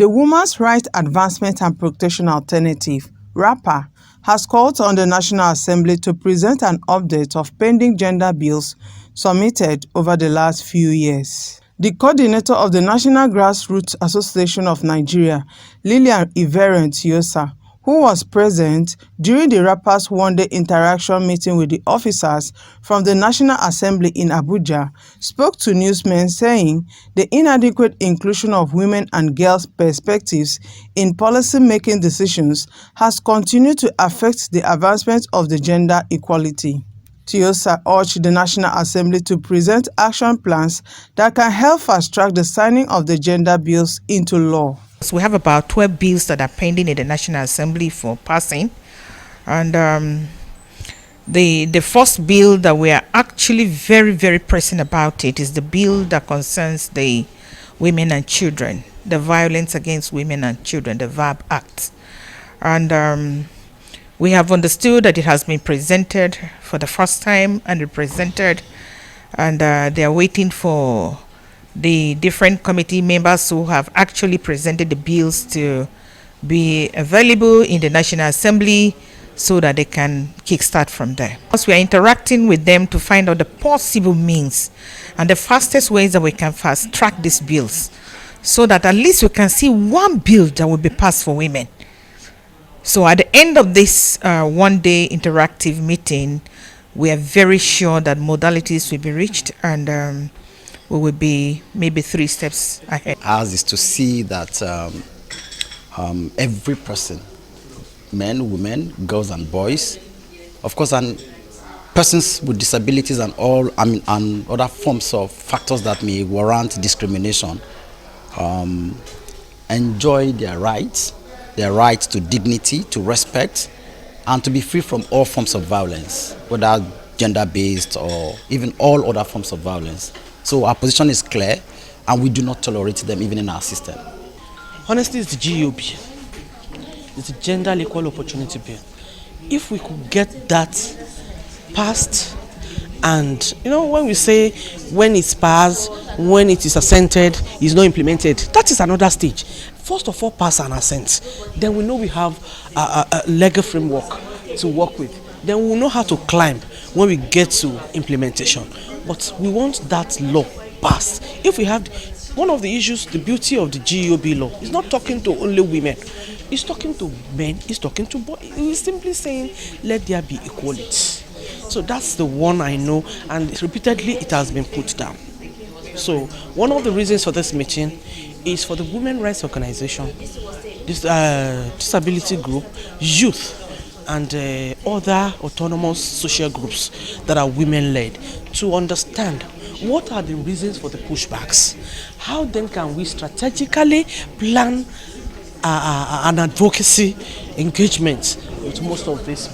The Women's Rights Advancement and Protection Alternative, WRAPA, has called on the National Assembly to present an update of pending gender bills submitted over the last few years. The coordinator of the National Grassroots Association of Nigeria, Lillian Iveren Tyosar, who was present during the WRAPA's one-day interaction meeting with the officers from the National Assembly in Abuja, spoke to newsmen saying the inadequate inclusion of women and girls' perspectives in policy-making decisions has continued to affect the advancement of the gender equality. Tyosar urged the National Assembly to present action plans that can help fast-track the signing of the gender bills into law. So we have about 12 bills that are pending in the National Assembly for passing. And the first bill that we are actually very, very pressing about it is the bill that concerns the women and children, the Violence Against Women and Children, the VAB Act. And we have understood that it has been presented for the first time and represented, and they are waiting for the different committee members who have actually presented the bills to be available in the National Assembly so that they can kickstart from there. Because we are interacting with them to find out the possible means and the fastest ways that we can fast track these bills so that at least we can see one bill that will be passed for women. So at the end of this one-day interactive meeting, we are very sure that modalities will be reached and we will be maybe 3 steps ahead. Ours is to see that every person, men, women, girls and boys, of course, and persons with disabilities and and other forms of factors that may warrant discrimination, enjoy their rights to dignity, to respect, and to be free from all forms of violence, whether gender-based or even all other forms of violence. So our position is clear, and we do not tolerate them even in our system. Honestly, it's the GOB. It's the Gender Equal Opportunity Bill. If we could get that passed, and when we say when it's passed, when it is assented, it's not implemented, that is another stage. First of all, pass and assent. Then we know we have a legal framework to work with. Then we will know how to climb when we get to implementation. But we want that law passed. If we have one of the issues, the beauty of the GOB law is not talking to only women. It's talking to men, it's talking to boys. It's simply saying, let there be equality. So that's the one I know, and repeatedly it has been put down. So one of the reasons for this meeting is for the women rights organization, this disability group, youth, and other autonomous social groups that are women-led to understand what are the reasons for the pushbacks. How then can we strategically plan an advocacy engagement with most of these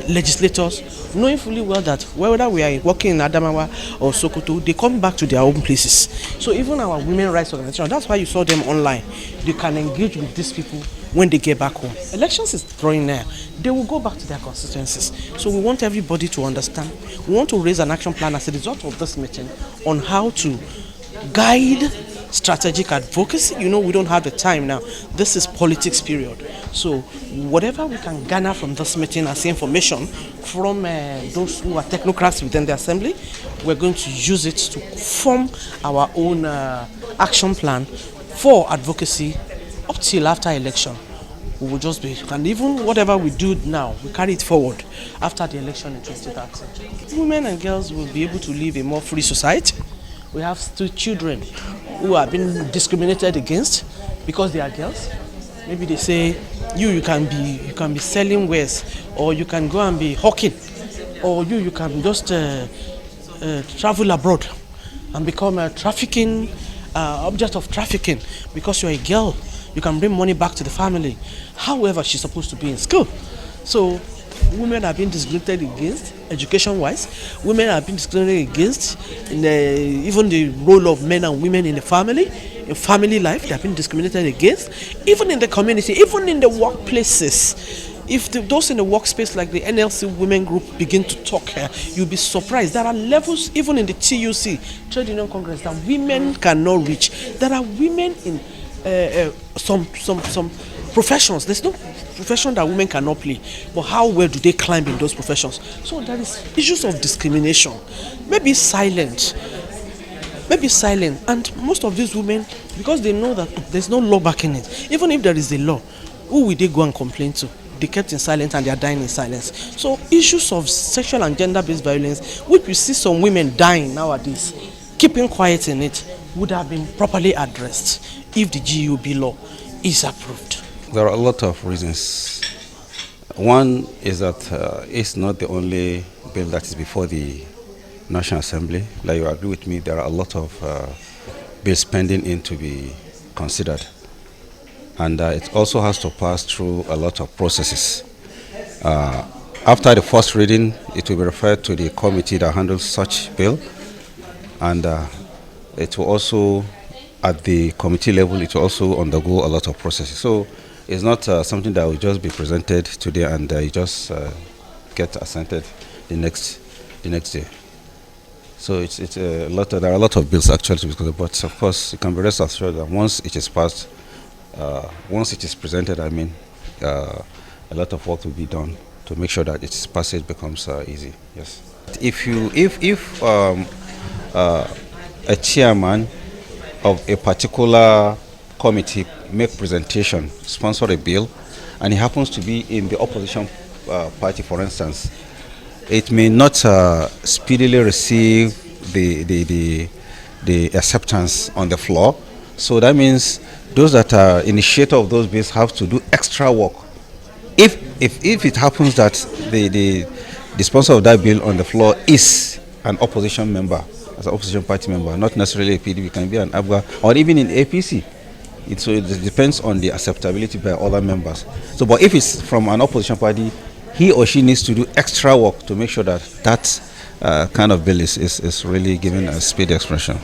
legislators, knowing fully well that whether we are working in Adamawa or Sokoto, they come back to their own places. So even our women rights organization, that's why you saw them online. They can engage with these people when they get back home. Elections is drawing near. They will go back to their constituencies. So we want everybody to understand. We want to raise an action plan as a result of this meeting on how to guide strategic advocacy. We don't have the time now. This is politics period. So whatever we can garner from this meeting as information from those who are technocrats within the assembly, we're going to use it to form our own action plan for advocacy up till after election. We will just be, and even whatever we do now, we carry it forward after the election in 2030. Women and girls will be able to live a more free society. We have still children who are being discriminated against because they are girls. Maybe they say you can be selling wares, or you can go and be hawking, or you can just travel abroad and become a trafficking object of trafficking because you're a girl. You can bring money back to the family. However, she's supposed to be in school. So women are being discriminated against education-wise. Women are being discriminated against in even the role of men and women in the family. In family life, they have been discriminated against. Even in the community, even in the workplaces. If those in the workspace like the NLC Women Group begin to talk here, you'll be surprised. There are levels even in the TUC, Trade Union Congress, that women cannot reach. There are women in some professions. There's no profession that women cannot play, but how well do they climb in those professions? So there is issues of discrimination, maybe silent, and most of these women, because they know that there's no law backing it, even if there is a law, who will they go and complain to? They kept in silence and they are dying in silence. So issues of sexual and gender-based violence, which we see some women dying nowadays, keeping quiet in it, would have been properly addressed if the GUB law is approved. There are a lot of reasons. One is that it's not the only bill that is before the National Assembly. Like you agree with me, there are a lot of bills pending in to be considered. And it also has to pass through a lot of processes. After the first reading, it will be referred to the committee that handles such bill. And it will also, at the committee level, it will also undergo a lot of processes. So it's not something that will just be presented today and you just get assented the next day. So it's a lot. There are a lot of bills actually to be considered, but of course you can be rest assured that once it is passed, once it is presented, I mean, a lot of work will be done to make sure that its passage becomes easy. Yes. If a chairman of a particular committee make presentation, sponsor a bill, and he happens to be in the opposition party, for instance, it may not speedily receive the acceptance on the floor. So that means those that are initiator of those bills have to do extra work. If it happens that the sponsor of that bill on the floor is an opposition member, as an opposition party member, not necessarily a PDP, can be an Abuja or even in APC. So it depends on the acceptability by other members. So, but if it's from an opposition party, he or she needs to do extra work to make sure that that kind of bill is really given a speedy expression.